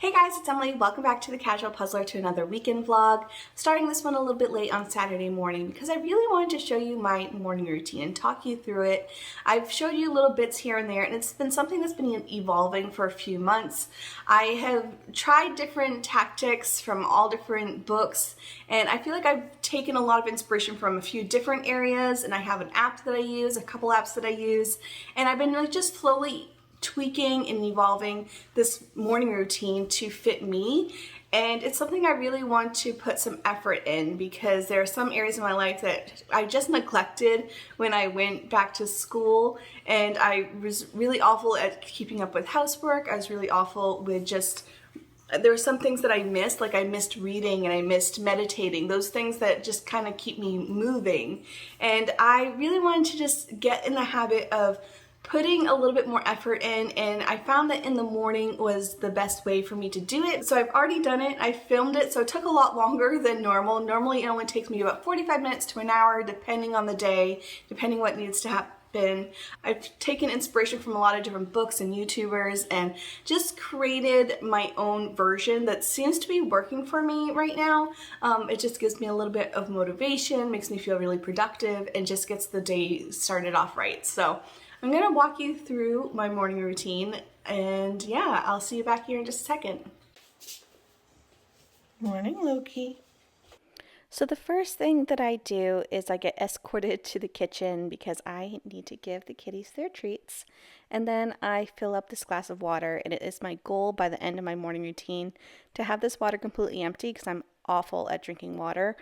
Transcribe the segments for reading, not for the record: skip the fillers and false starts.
Hey guys, it's Emily. Welcome back to The Casual Puzzler, to another weekend vlog. Starting this one a little bit late on Saturday morning because I really wanted to show you my morning routine and talk you through it. I've showed you little bits here and there, and it's been something that's been evolving for a few months. I have tried different tactics from all different books, and I feel like I've taken a lot of inspiration from a few different areas, and I have an app that I use, a couple apps that I use, and I've been like just slowly tweaking and evolving this morning routine to fit me, and it's something I really want to put some effort in because there are some areas in my life that I just neglected when I went back to school, and I was really awful at keeping up with housework. I was really awful with just there were some things that I missed, like I missed reading and I missed meditating, those things that just kind of keep me moving. And I really wanted to just get in the habit of putting a little bit more effort in, and I found that in the morning was the best way for me to do it. So I've already done it. I filmed it, so it took a lot longer than normal. Normally it only takes me about 45 minutes to an hour, depending on the day, depending what needs to happen. I've taken inspiration from a lot of different books and YouTubers and just created my own version that seems to be working for me right now. It just gives me a little bit of motivation, makes me feel really productive, and just gets the day started off right. So I'm gonna walk you through my morning routine, and yeah, I'll see you back here in just a second. Morning, Loki. So the first thing that I do is I get escorted to the kitchen because I need to give the kitties their treats. And then I fill up this glass of water, and it is my goal by the end of my morning routine to have this water completely empty because I'm awful at drinking water.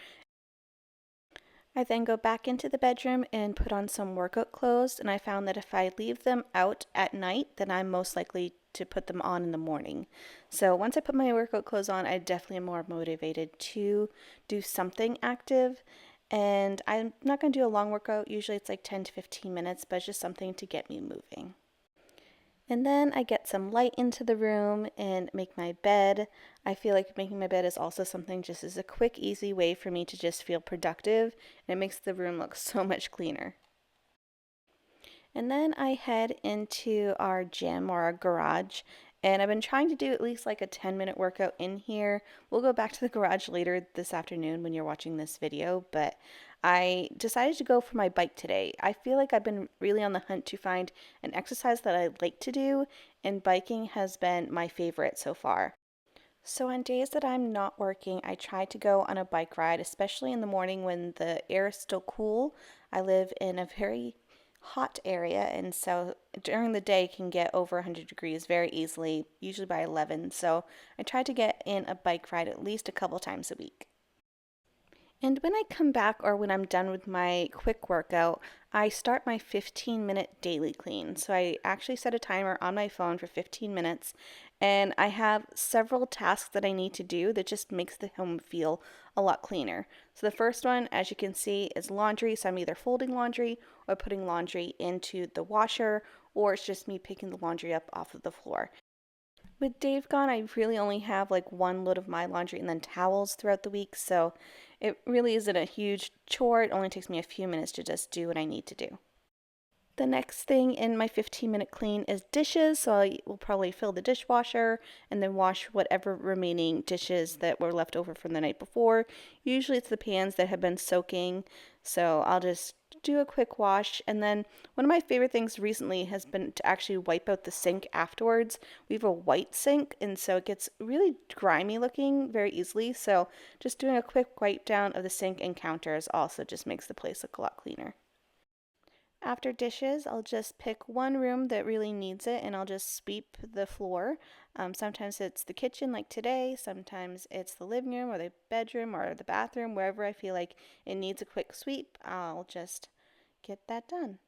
I then go back into the bedroom and put on some workout clothes, and I found that if I leave them out at night, then I'm most likely to put them on in the morning. So once I put my workout clothes on, I definitely am more motivated to do something active. And I'm not going to do a long workout. Usually it's like 10 to 15 minutes, but it's just something to get me moving. And then I get some light into the room and make my bed. I feel like making my bed is also something just as a quick, easy way for me to just feel productive, and it makes the room look so much cleaner. And then I head into our gym or our garage, and I've been trying to do at least like a 10-minute workout in here. We'll go back to the garage later this afternoon when you're watching this video, but I decided to go for my bike today. I feel like I've been really on the hunt to find an exercise that I like to do, and biking has been my favorite so far. So on days that I'm not working, I try to go on a bike ride, especially in the morning when the air is still cool. I live in a very hot area, and so during the day can get over 100 degrees very easily, usually by 11. So I try to get in a bike ride at least a couple times a week. And when I come back or when I'm done with my quick workout, I start my 15-minute daily clean. So I actually set a timer on my phone for 15 minutes, and I have several tasks that I need to do that just makes the home feel a lot cleaner. So the first one, as you can see, is laundry. So I'm either folding laundry or putting laundry into the washer, or it's just me picking the laundry up off of the floor. With Dave gone, I really only have like one load of my laundry and then towels throughout the week, so it really isn't a huge chore. It only takes me a few minutes to just do what I need to do. The next thing in my 15-minute clean is dishes, so I will probably fill the dishwasher and then wash whatever remaining dishes that were left over from the night before. Usually it's the pans that have been soaking, so I'll just do a quick wash. And then one of my favorite things recently has been to actually wipe out the sink afterwards. We have a white sink, and so it gets really grimy looking very easily, so just doing a quick wipe down of the sink and counters also just makes the place look a lot cleaner. After dishes, I'll just pick one room that really needs it, and I'll just sweep the floor. Sometimes it's the kitchen like today, sometimes it's the living room or the bedroom or the bathroom. Wherever I feel like it needs a quick sweep, I'll just get that done.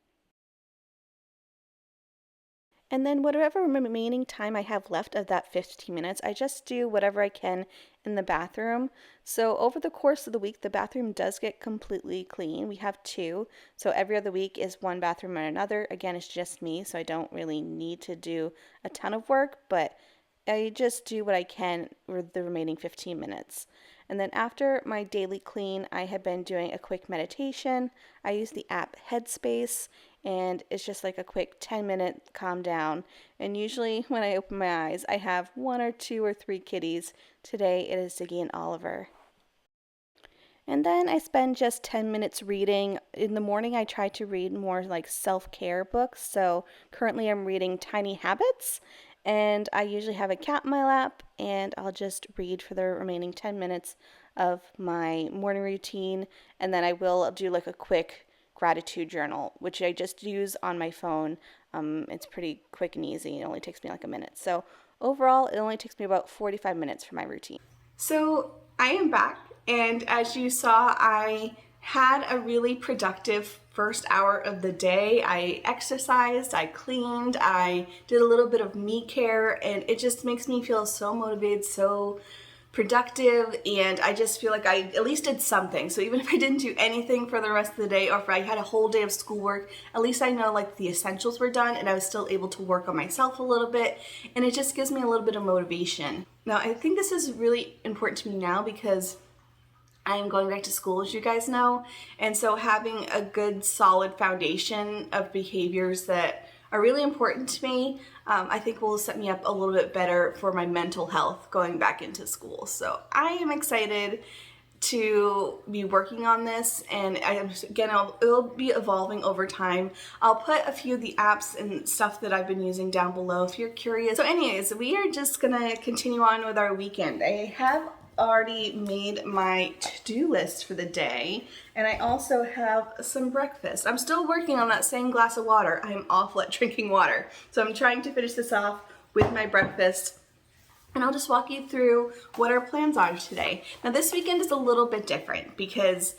And then whatever remaining time I have left of that 15 minutes, I just do whatever I can in the bathroom. So over the course of the week, the bathroom does get completely clean. We have two, so every other week is one bathroom or another. Again, it's just me, so I don't really need to do a ton of work, but I just do what I can with the remaining 15 minutes. And then after my daily clean, I have been doing a quick meditation. I use the app Headspace, and it's just like a quick 10-minute calm down. And usually when I open my eyes, I have one or two or three kitties. Today it is Ziggy and Oliver. And then I spend just 10 minutes reading. In the morning, I try to read more like self-care books. So currently I'm reading Tiny Habits, and I usually have a cat in my lap, and I'll just read for the remaining 10 minutes of my morning routine. And then I will do like a quick gratitude journal, which I just use on my phone. It's pretty quick and easy. It only takes me like a minute. So overall, it only takes me about 45 minutes for my routine. So I am back, and as you saw, I had a really productive first hour of the day. I exercised, I cleaned, I did a little bit of me care, and it just makes me feel so motivated, so productive, and I just feel like I at least did something. So even if I didn't do anything for the rest of the day, or if I had a whole day of schoolwork, at least I know like the essentials were done and I was still able to work on myself a little bit, and it just gives me a little bit of motivation. Now I think this is really important to me now because I am going back to school, as you guys know, and so having a good solid foundation of behaviors that are really important to me, I think will set me up a little bit better for my mental health going back into school. So I am excited to be working on this, and it'll be evolving over time. I'll put a few of the apps and stuff that I've been using down below if you're curious. So anyways, we are just gonna continue on with our weekend. I have already made my to-do list for the day, and I also have some breakfast. I'm still working on that same glass of water. I'm awful at drinking water, so I'm trying to finish this off with my breakfast, and I'll just walk you through what our plans are today. Now this weekend is a little bit different because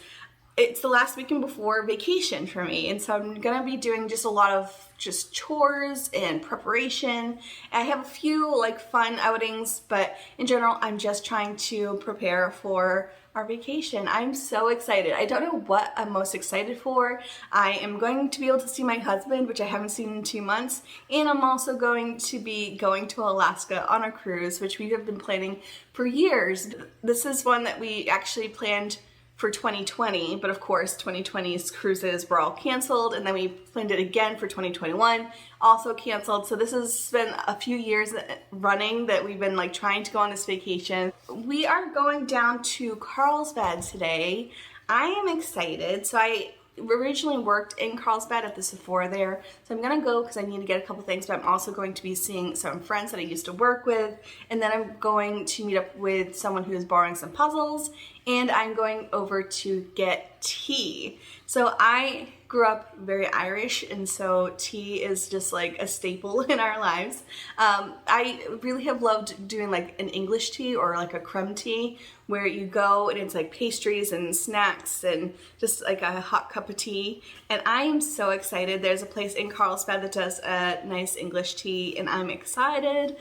it's the last weekend before vacation for me, and so I'm gonna be doing just a lot of just chores and preparation. I have a few like fun outings, but in general I'm just trying to prepare for our vacation. I'm so excited. I don't know what I'm most excited for. I am going to be able to see my husband, which I haven't seen in 2 months, and I'm also going to be going to Alaska on a cruise, which we have been planning for years. This is one that we actually planned for 2020, but of course 2020's cruises were all canceled, and then we planned it again for 2021, also canceled. So this has been a few years running that we've been like trying to go on this vacation. We are going down to Carlsbad today. I am excited. So I originally worked in Carlsbad at the Sephora there, so I'm gonna go because I need to get a couple things, but I'm also going to be seeing some friends that I used to work with, and then I'm going to meet up with someone who is borrowing some puzzles, and I'm going over to get tea. So I grew up very Irish, and so tea is just like a staple in our lives. I really have loved doing like an English tea or like a creme tea, where you go and it's like pastries and snacks and just like a hot cup of tea. And I am so excited. There's a place in Carlsbad that does a nice English tea, and I'm excited.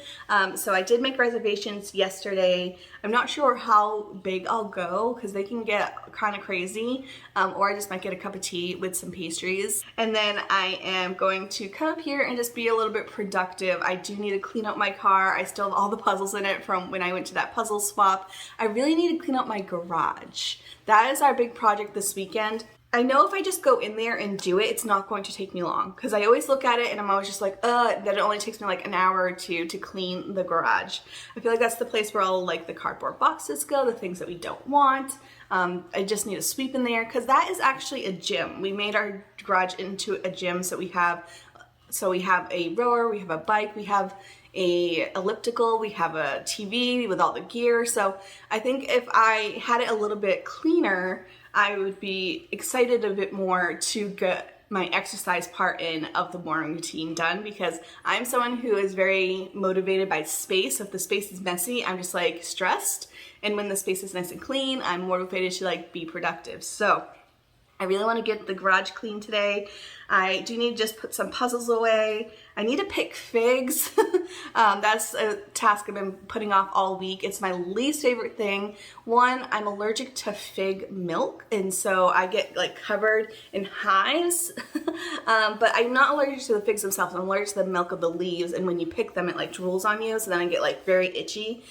So I did make reservations yesterday. I'm not sure how big I'll go because they can get kind of crazy, or I just might get a cup of tea with some pastries. And then I am going to come up here and just be a little bit productive. I do need to clean up my car. I still have all the puzzles in it from when I went to that puzzle swap. I really need to clean up my garage. That is our big project this weekend. I know if I just go in there and do it, it's not going to take me long, because I always look at it and I'm always just like, that it only takes me like an hour or two to clean the garage. I feel like that's the place where all like the cardboard boxes go, the things that we don't want. I just need to sweep in there, because that is actually a gym. We made our garage into a gym, so we have a rower, we have a bike, we have a elliptical, we have a TV with all the gear. So I think if I had it a little bit cleaner, I would be excited a bit more to get my exercise part in of the morning routine done, because I'm someone who is very motivated by space. If the space is messy, I'm just like stressed, and when the space is nice and clean, I'm motivated to like be productive. So I really want to get the garage clean today. I do need to just put some puzzles away. I need to pick figs. That's a task I've been putting off all week. It's my least favorite thing. One, I'm allergic to fig milk, and so I get like covered in hives. But I'm not allergic to the figs themselves. I'm allergic to the milk of the leaves, and when you pick them, it like drools on you, so then I get like very itchy.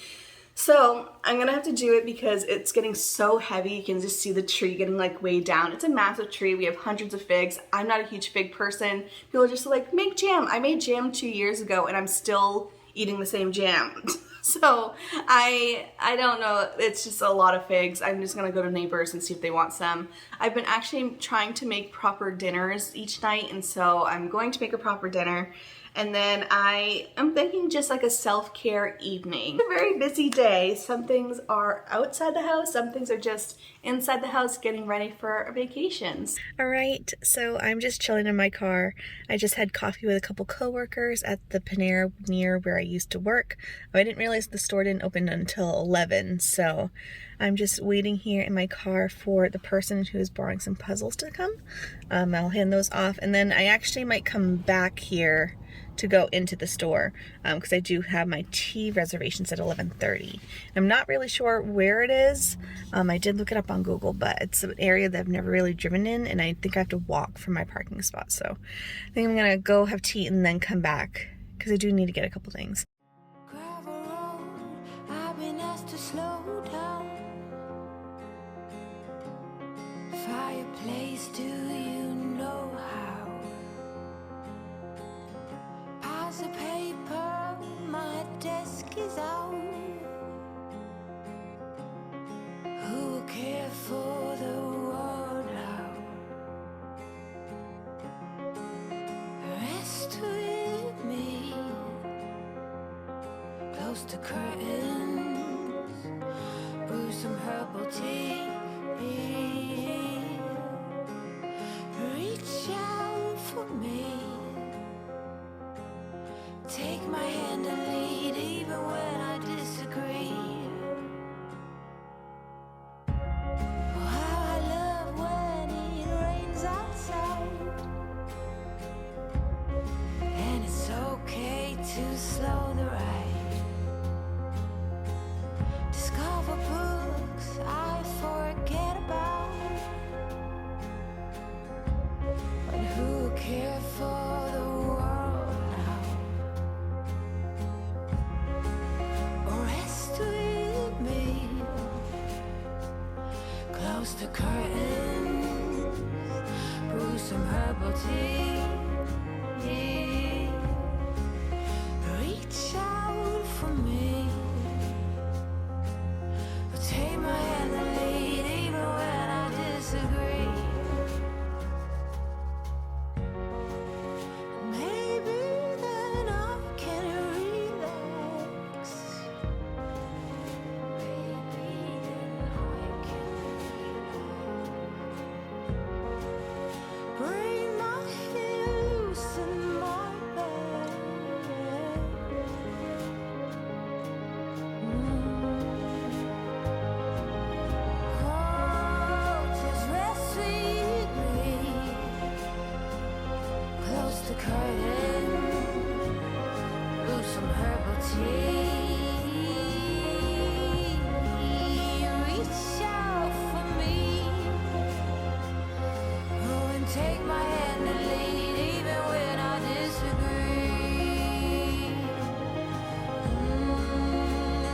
So I'm gonna have to do it because it's getting so heavy. You can just see the tree getting like way down. It's a massive tree. We have hundreds of figs. I'm not a huge fig person. People are just like, make jam. I made jam 2 years ago and I'm still eating the same jam. So I don't know. It's just a lot of figs. I'm just gonna go to neighbors and see if they want some. I've been actually trying to make proper dinners each night, and so I'm going to make a proper dinner. And then I am thinking just like a self-care evening. It's a very busy day. Some things are outside the house, some things are just inside the house getting ready for our vacations. All right, so I'm just chilling in my car. I just had coffee with a couple coworkers at the Panera near where I used to work. I didn't realize the store didn't open until 11, so I'm just waiting here in my car for the person who's borrowing some puzzles to come. I'll hand those off, and then I actually might come back here to go into the store because I do have my tea reservations at 11:30. I'm not really sure where it is. I did look it up on Google, but it's an area that I've never really driven in, and I think I have to walk from my parking spot. So I think I'm gonna go have tea and then come back because I do need to get a couple things. Gravel road, I've been asked to slow down. Fireplace, do you know how? Piles of paper, my desk is out. Who will care for the world now? Rest with me, close to curtains, brew some herbal tea. Reach out for me, take my hand and lead even when I disagree. Oh, how I love when it rains outside, and it's okay to slow the ride. Discover books I forget about, but who cares for the world now? Rest with me, close the curtains, brew some herbal tea. Reach out for me, take my hand and lead even when I disagree. Maybe then I can relax. Maybe then I can relax. Bring my heels in my bed. Oh, just rest with me, close the curtain, brew some herbal tea. Reach out for me, oh, and take my hand and lead even when I disagree.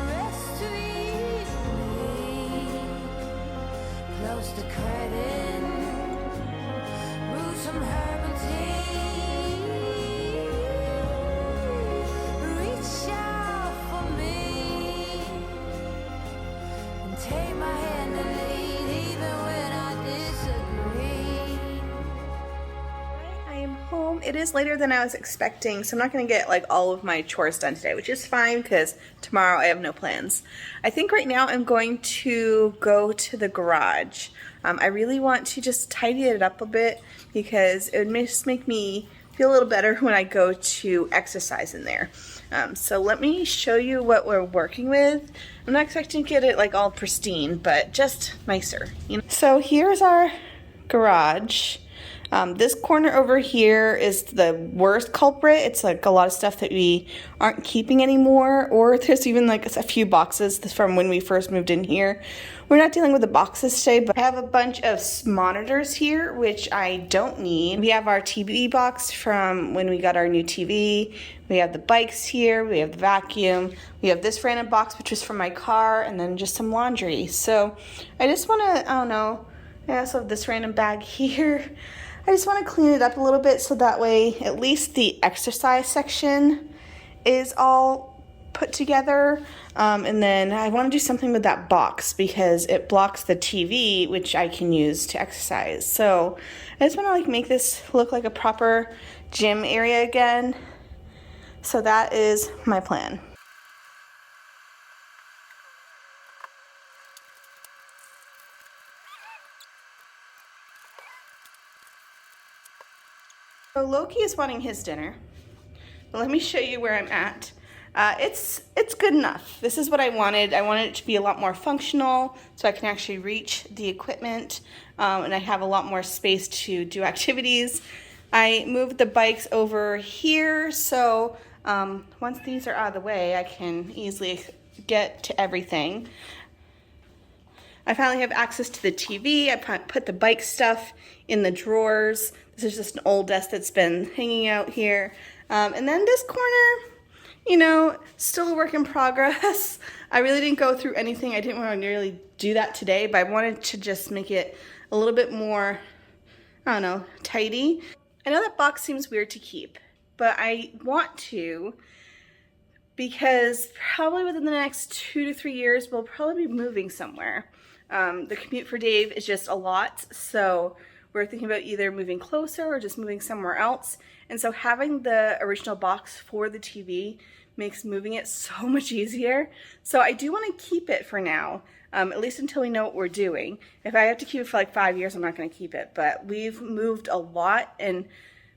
Rest with me, close the curtain, brew some herbal tea. Reach out for me, and take my hand and lead even when I disagree. I am home. It is later than I was expecting, so I'm not going to get like all of my chores done today, which is fine because tomorrow I have no plans. I think right now I'm going to go to the garage. I really want to just tidy it up a bit because it would just make me feel a little better when I go to exercise in there. So let me show you what we're working with. I'm not expecting to get it like all pristine, but just nicer. You know? So here's our garage. This corner over here is the worst culprit. It's like a lot of stuff that we aren't keeping anymore, or there's even like a few boxes from when we first moved in here. We're not dealing with the boxes today, but I have a bunch of monitors here, which I don't need. We have our TV box from when we got our new TV. We have the bikes here, we have the vacuum, we have this random box, which is from my car, and then just some laundry. So I just wanna, I don't know, I also have this random bag here. I just want to clean it up a little bit so that way at least the exercise section is all put together. And then I want to do something with that box because it blocks the TV, which I can use to exercise. So I just want to like make this look like a proper gym area again. So that is my plan. So Loki is wanting his dinner. Let me show you where I'm at. It's good enough. This is what I wanted. I wanted it to be a lot more functional so I can actually reach the equipment, and I have a lot more space to do activities. I moved the bikes over here, so once these are out of the way, I can easily get to everything. I finally have access to the TV. I put the bike stuff in the drawers. This is just an old desk that's been hanging out here. And then this corner, you know, still a work in progress. I really didn't go through anything. I didn't want to really do that today, but I wanted to just make it a little bit more, I don't know, tidy. I know that box seems weird to keep, but I want to because probably within the next 2 to 3 years, we'll probably be moving somewhere. The commute for Dave is just a lot, so we're thinking about either moving closer or just moving somewhere else. And so having the original box for the TV makes moving it so much easier. So I do want to keep it for now, at least until we know what we're doing. If I have to keep it for like 5 years, I'm not going to keep it. But we've moved a lot and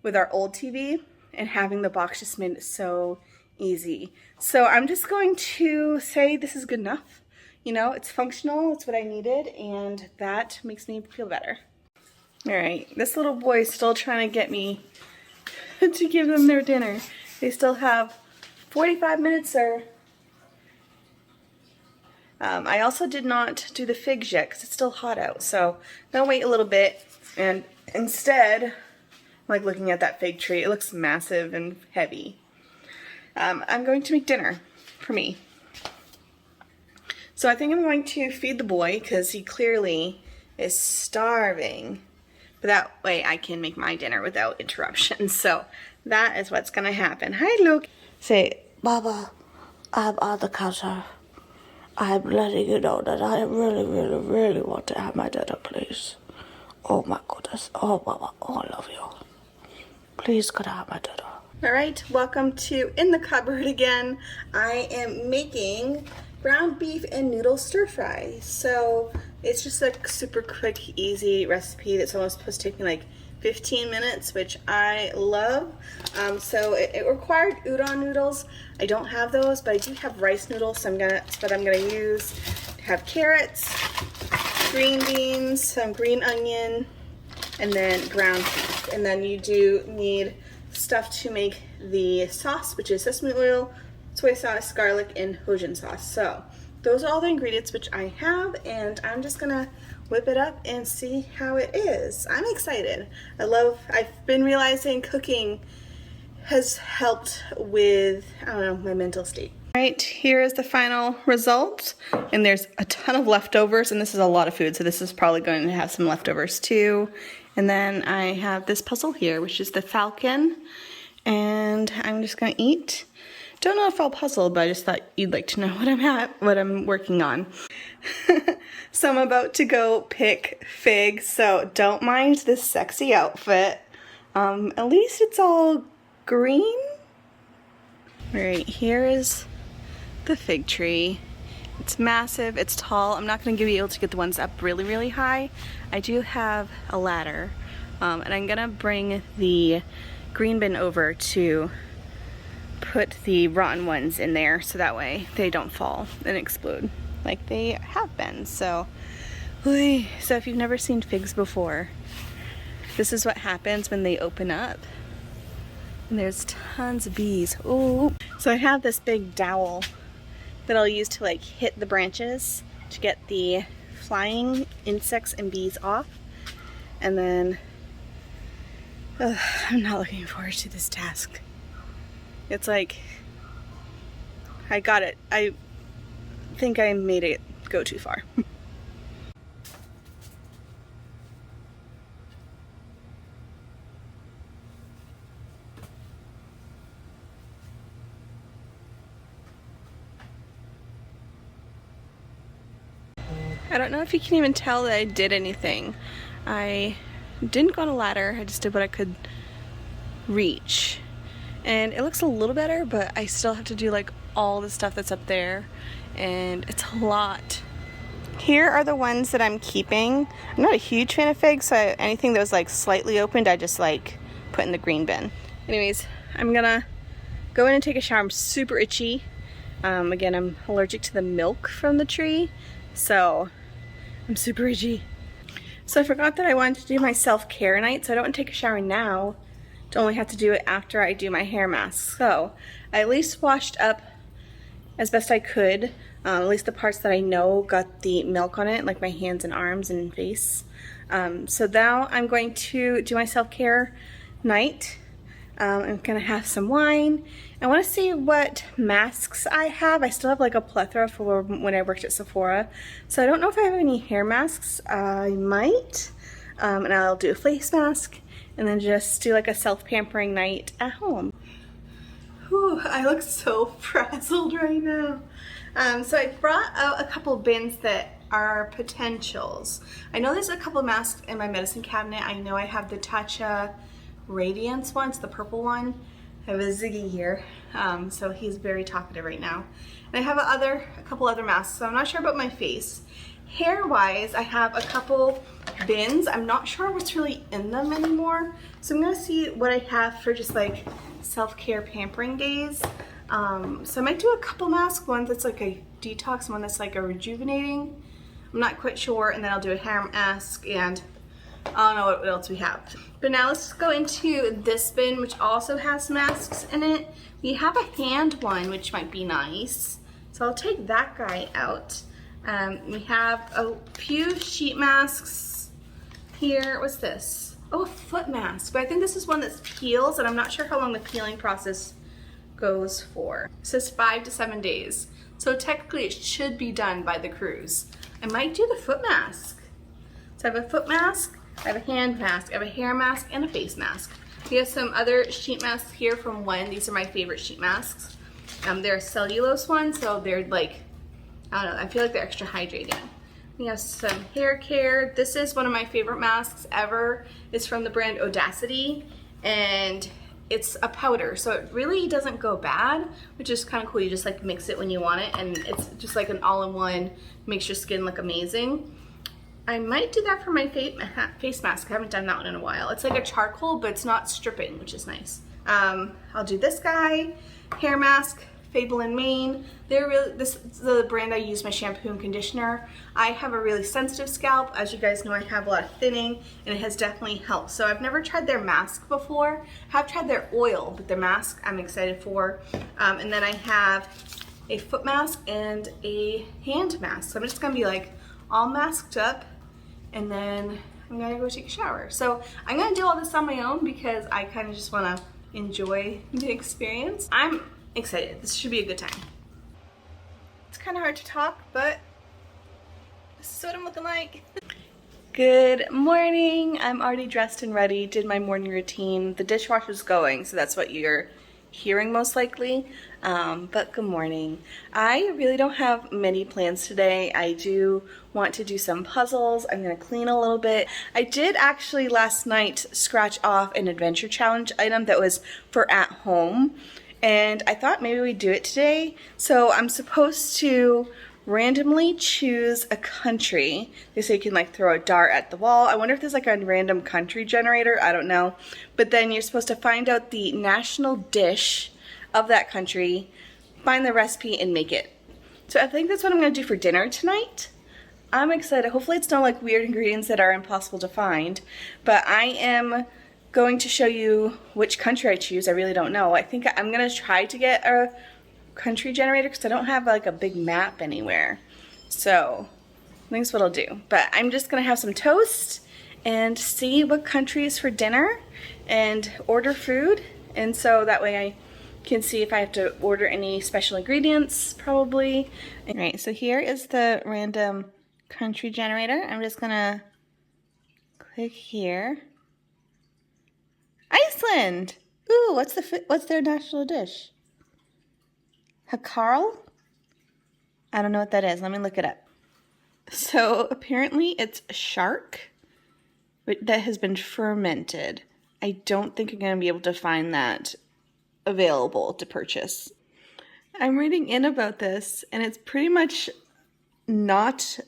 with our old TV, and having the box just made it so easy. So I'm just going to say this is good enough. You know, it's functional, it's what I needed, and that makes me feel better. All right, this little boy is still trying to get me to give them their dinner. They still have 45 minutes, sir. I also did not do the figs yet because it's still hot out, so I'm gonna wait a little bit, and instead, I'm like looking at that fig tree. It looks massive and heavy. I'm going to make dinner for me. So I think I'm going to feed the boy because he clearly is starving. But that way I can make my dinner without interruptions. So that is what's going to happen. Hi, Luke. Say, Baba, I'm on the counter. I'm letting you know that I really, really, really want to have my dinner, please. Oh my goodness. Oh, Baba, all of you. Please, could I have my dinner? all right, welcome to In the Cupboard again. I am making ground beef and noodle stir fry. So it's just a super quick, easy recipe that's only supposed to take me like 15 minutes, which I love. So it required udon noodles. I don't have those, but I do have rice noodles, so that's what I'm gonna use. I have carrots, green beans, some green onion, and then ground beef. And then you do need stuff to make the sauce, which is sesame oil, soy sauce, garlic, and Hoisin sauce. So those are all the ingredients which I have, and I'm just gonna whip it up and see how it is. I'm excited. I've been realizing cooking has helped with, I don't know, my mental state. All right, here is the final result, and there's a ton of leftovers, and this is a lot of food, so this is probably going to have some leftovers too. And then I have this puzzle here, which is the falcon, and I'm just gonna eat. Don't know if I'll puzzle, but I just thought you'd like to know what I'm working on. So I'm about to go pick figs, so don't mind this sexy outfit. At least it's all green. All right, here is the fig tree. It's massive, it's tall. I'm not gonna be able to get the ones up really, really high. I do have a ladder, and I'm gonna bring the green bin over to put the rotten ones in there so that way they don't fall and explode like they have been. So if you've never seen figs before, This is what happens when they open up. And there's tons of bees. Ooh. So I have this big dowel that I'll use to like hit the branches to get the flying insects and bees off. And then I'm not looking forward to this task. It's like I got it. I think I made it go too far. I don't know if you can even tell that I did anything. I didn't go on a ladder, I just did what I could reach. And it looks a little better, but I still have to do like all the stuff that's up there, and it's a lot. Here are the ones that I'm keeping. I'm not a huge fan of figs, so anything that was like slightly opened, I just like put in the green bin. Anyways, I'm gonna go in and take a shower. I'm super itchy. Again, I'm allergic to the milk from the tree, so I'm super itchy. So I forgot that I wanted to do my self-care night, so I don't want to take a shower now. To only have to do it after I do my hair mask. So I at least washed up as best I could, at least the parts that I know got the milk on it, like my hands and arms and face. So now I'm going to do my self-care night. I'm gonna have some wine. I want to see what masks I have. I still have like a plethora for when I worked at Sephora. So I don't know if I have any hair masks. I might. And I'll do a face mask and then just do like a self-pampering night at home. Whew, I look so frazzled right now. So I brought out a couple bins that are potentials. I know there's a couple masks in my medicine cabinet. I know I have the Tatcha Radiance one, it's the purple one. I have a Ziggy here, so he's very talkative right now. And I have a couple other masks, so I'm not sure about my face. Hair-wise, I have a couple bins. I'm not sure what's really in them anymore, so I'm gonna see what I have for just like self-care pampering days. So I might do a couple masks, one that's like a detox, one that's like a rejuvenating. I'm not quite sure, and then I'll do a hair mask, and I don't know what else we have. But now let's go into this bin, which also has masks in it. We have a hand one, which might be nice. So I'll take that guy out. We have a few sheet masks here. What's this? Oh, a foot mask. But I think this is one that peels, and I'm not sure how long the peeling process goes for. It says 5 to 7 days. So technically it should be done by the cruise. I might do the foot mask. So I have a foot mask, I have a hand mask, I have a hair mask, and a face mask. We have some other sheet masks here from Wen. These are my favorite sheet masks. They're a cellulose ones, so they're like, I don't know, I feel like they're extra hydrating. We have some hair care. This is one of my favorite masks ever. It's from the brand Audacity, and it's a powder, so it really doesn't go bad, which is kind of cool. You just like mix it when you want it, and it's just like an all-in-one, makes your skin look amazing. I might do that for my face mask. I haven't done that one in a while. It's like a charcoal, but it's not stripping, which is nice. I'll do this guy, hair mask, Fable and Mane. This is the brand I use my shampoo and conditioner. I have a really sensitive scalp. As you guys know, I have a lot of thinning, and it has definitely helped. So I've never tried their mask before. I have tried their oil, but their mask I'm excited for. And then I have a foot mask and a hand mask. So I'm just gonna be like all masked up, and then I'm gonna go take a shower. So I'm gonna do all this on my own because I kind of just wanna enjoy the experience. I'm excited. This should be a good time. It's kind of hard to talk, but this is what I'm looking like. Good morning. I'm already dressed and ready, did my morning routine. The dishwasher's going, so that's what you're hearing most likely. But good morning. I really don't have many plans today. I do want to do some puzzles. I'm gonna clean a little bit. I did actually last night scratch off an adventure challenge item that was for at home, and I thought maybe we'd do it today. So I'm supposed to randomly choose a country. They say you can like throw a dart at the wall. I wonder if there's like a random country generator. I don't know. But then you're supposed to find out the national dish of that country, find the recipe, and make it. So I think that's what I'm gonna do for dinner tonight. I'm excited. Hopefully it's not like weird ingredients that are impossible to find, but I am going to show you which country I choose. I really don't know. I think I'm gonna try to get a country generator because I don't have like a big map anywhere. So I think that's what I'll do. But I'm just gonna have some toast and see what country is for dinner and order food. And so that way I can see if I have to order any special ingredients, probably. All right, so here is the random country generator. I'm just gonna click here. Iceland! Ooh, what's their national dish? Hakarl? I don't know what that is. Let me look it up. So apparently it's shark that has been fermented. I don't think I'm going to be able to find that available to purchase. I'm reading in about this, and it's pretty much not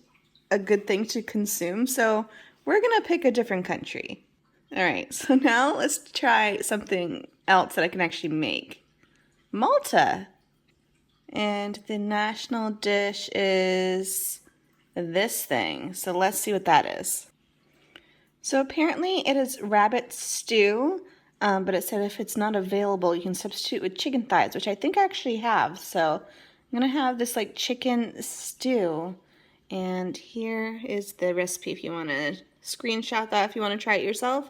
a good thing to consume, so we're going to pick a different country. All right, so now let's try something else that I can actually make. Malta. And the national dish is this thing. So let's see what that is. So apparently it is rabbit stew, but it said if it's not available, you can substitute with chicken thighs, which I think I actually have. So I'm going to have this like chicken stew. And here is the recipe if you want to screenshot that, if you want to try it yourself.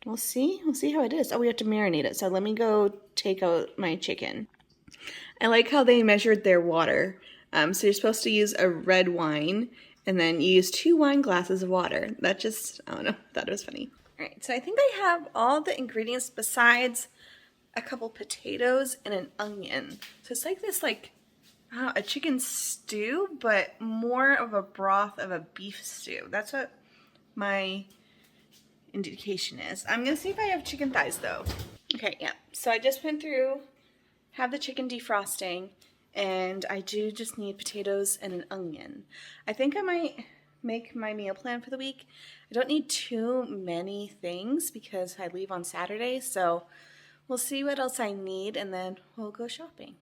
We'll see how it is. Oh, we have to marinate it. So let me go take out my chicken. I like how they measured their water. So you're supposed to use a red wine, and then you use 2 wine glasses of water. That just, I don't know, thought it was funny. All right, so I think I have all the ingredients besides a couple potatoes and an onion. So it's like this, like, a chicken stew, but more of a broth of a beef stew. That's what my indication is. I'm gonna see if I have chicken thighs though. Okay, yeah. So I just went through, have the chicken defrosting, and I do just need potatoes and an onion. I think I might make my meal plan for the week. I don't need too many things because I leave on Saturday, so we'll see what else I need and then we'll go shopping.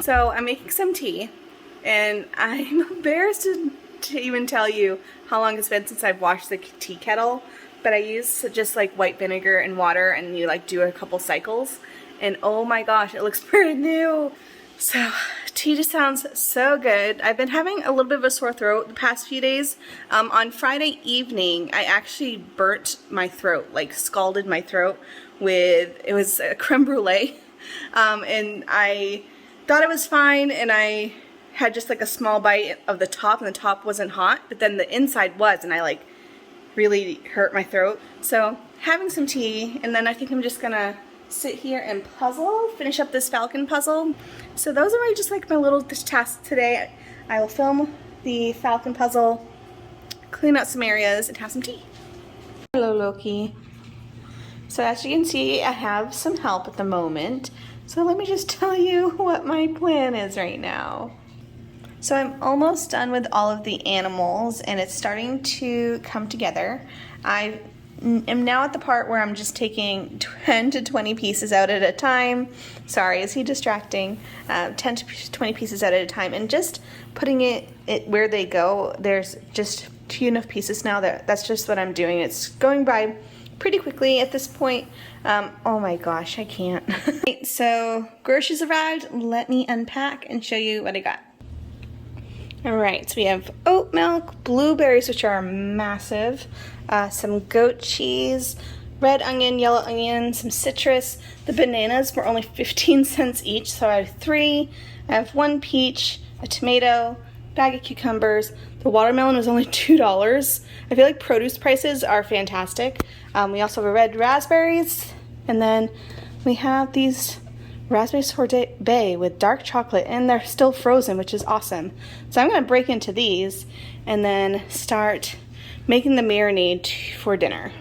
So I'm making some tea, and I'm embarrassed to even tell you how long it's been since I've washed the tea kettle, but I use just like white vinegar and water, and you like do a couple cycles, and oh my gosh, it looks brand new. So tea just sounds so good. I've been having a little bit of a sore throat the past few days. On Friday evening, I actually burnt my throat, like scalded my throat with, it was a creme brulee, and I thought it was fine, and I had just like a small bite of the top, and the top wasn't hot, but then the inside was, and I like really hurt my throat. So having some tea, and then I think I'm just gonna sit here and puzzle, finish up this falcon puzzle. So those are just like my little tasks today. I will film the falcon puzzle, clean out some areas, and have some tea. Hello, Loki. So as you can see, I have some help at the moment. So let me just tell you what my plan is right now. So I'm almost done with all of the animals, and it's starting to come together. I am now at the part where I'm just taking 10 to 20 pieces out at a time. Sorry, is he distracting? 10 to 20 pieces out at a time, and just putting it where they go. There's just few enough pieces now that's just what I'm doing. It's going by pretty quickly at this point. Oh my gosh, I can't. So groceries arrived. Let me unpack and show you what I got. All right, so we have oat milk, blueberries, which are massive, some goat cheese, red onion, yellow onion, some citrus. The bananas were only 15 cents each, so I have 3. I have 1 peach, a tomato, bag of cucumbers. The watermelon was only $2. I feel like produce prices are fantastic. We also have red raspberries, and then we have these raspberry sorbet with dark chocolate, and they're still frozen, which is awesome. So I'm going to break into these and then start making the marinade for dinner.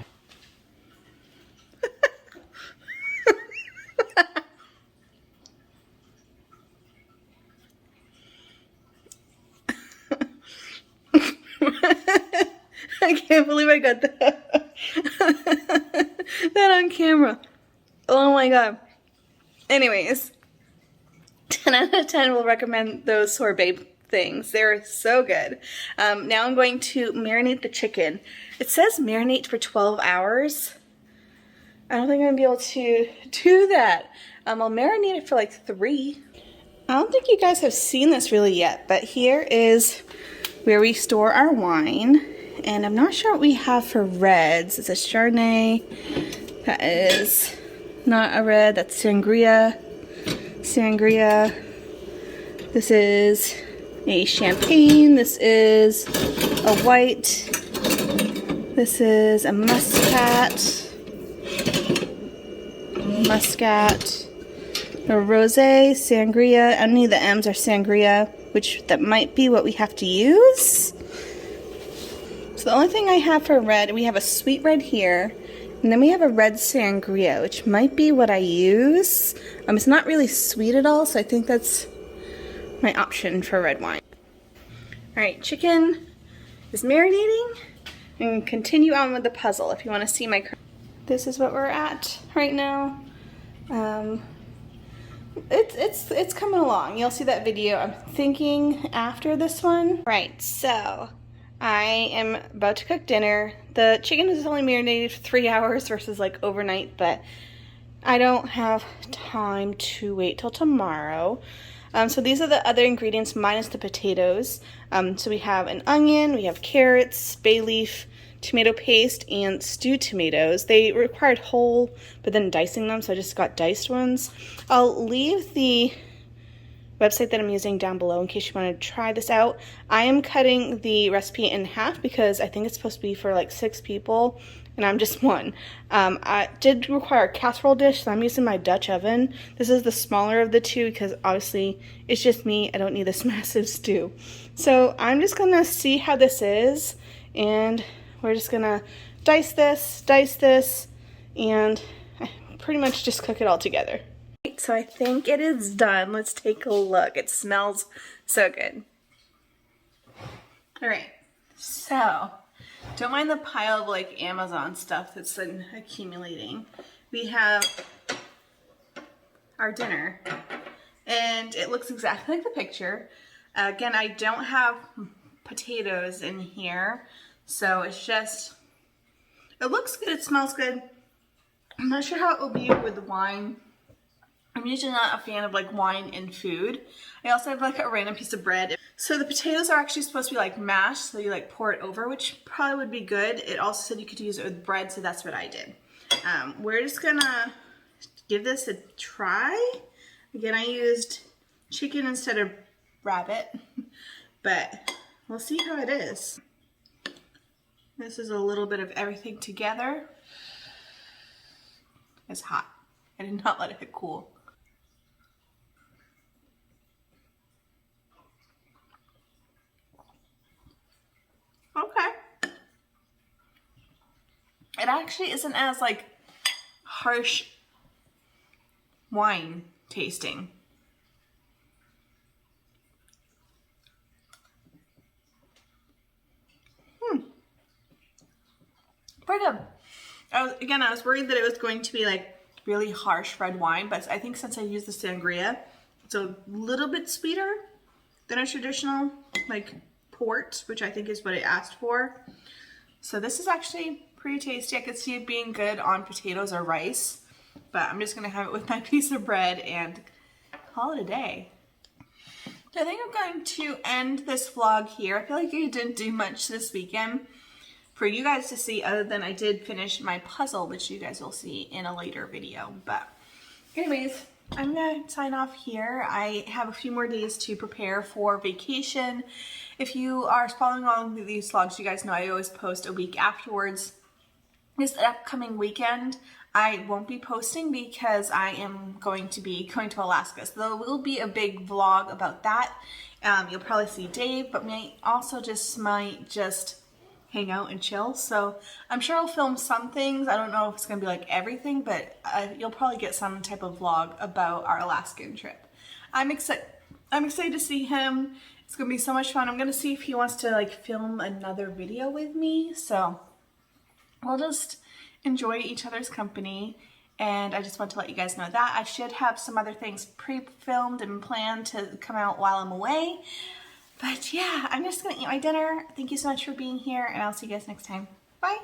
I can't believe I got that that on camera. Oh my god. Anyways, 10 out of 10 will recommend those sorbet things. They're so good. Now I'm going to marinate the chicken. It says marinate for 12 hours. I don't think I'm going to be able to do that. I'll marinate it for like 3. I don't think you guys have seen this really yet, but here is where we store our wine. And I'm not sure what we have for reds. It's a Chardonnay. That is not a red. That's sangria. Sangria. This is a champagne. This is a white. This is a muscat. A rosé, sangria. Any of the M's are sangria, which that might be what we have to use. So the only thing I have for red, we have a sweet red here, and then we have a red sangria, which might be what I use. It's not really sweet at all, so I think that's my option for red wine. Alright, chicken is marinating, and continue on with the puzzle if you want to see my... This is what we're at right now. It's coming along. You'll see that video, I'm thinking, after this one. Right, so I am about to cook dinner. The chicken is only marinated for 3 hours versus like overnight, but I don't have time to wait till tomorrow. So these are the other ingredients minus the potatoes. So we have an onion, we have carrots, bay leaf, tomato paste, and stewed tomatoes. They required whole, but then dicing them, so I just got diced ones. I'll leave the website that I'm using down below in case you want to try this out. I am cutting the recipe in half because I think it's supposed to be for like 6 people, and I'm just 1. I did require a casserole dish, so I'm using my Dutch oven. This is the smaller of the 2 because obviously it's just me. I don't need this massive stew. So I'm just gonna see how this is, and we're just gonna dice this, and pretty much just cook it all together. So I think it is done. Let's take a look. It smells so good. Alright, so don't mind the pile of like Amazon stuff that's been accumulating. We have our dinner, and it looks exactly like the picture. Again, I don't have potatoes in here. So it's just, it looks good, it smells good. I'm not sure how it will be with the wine. I'm usually not a fan of like wine in food. I also have like a random piece of bread. So the potatoes are actually supposed to be like mashed, so you like pour it over, which probably would be good. It also said you could use it with bread, so that's what I did. We're just gonna give this a try. Again, I used chicken instead of rabbit, but we'll see how it is. This is a little bit of everything together. It's hot. I did not let it cool. Okay. It actually isn't as like harsh wine tasting. Pretty good. I was worried that it was going to be like really harsh red wine, but I think since I used the sangria, it's a little bit sweeter than a traditional like port, which I think is what it asked for. So this is actually pretty tasty. I could see it being good on potatoes or rice, but I'm just gonna have it with my piece of bread and call it a day. So I think I'm going to end this vlog here. I feel like I didn't do much this weekend for you guys to see, other than I did finish my puzzle, which you guys will see in a later video. But anyways, I'm gonna sign off here. I have a few more days to prepare for vacation. If you are following along with these vlogs, you guys know I always post a week afterwards. This upcoming weekend, I won't be posting because I am going to be going to Alaska. So there will be a big vlog about that. You'll probably see Dave, but we also might just hang out and chill. So I'm sure I'll film some things. I don't know if it's gonna be like everything, but you'll probably get some type of vlog about our Alaskan trip. I'm excited to see him. It's gonna be so much fun. I'm gonna see if he wants to like film another video with me. So we'll just enjoy each other's company And I just want to let you guys know that. I should have some other things pre-filmed and planned to come out while I'm away. But yeah, I'm just gonna eat my dinner. Thank you so much for being here, and I'll see you guys next time. Bye.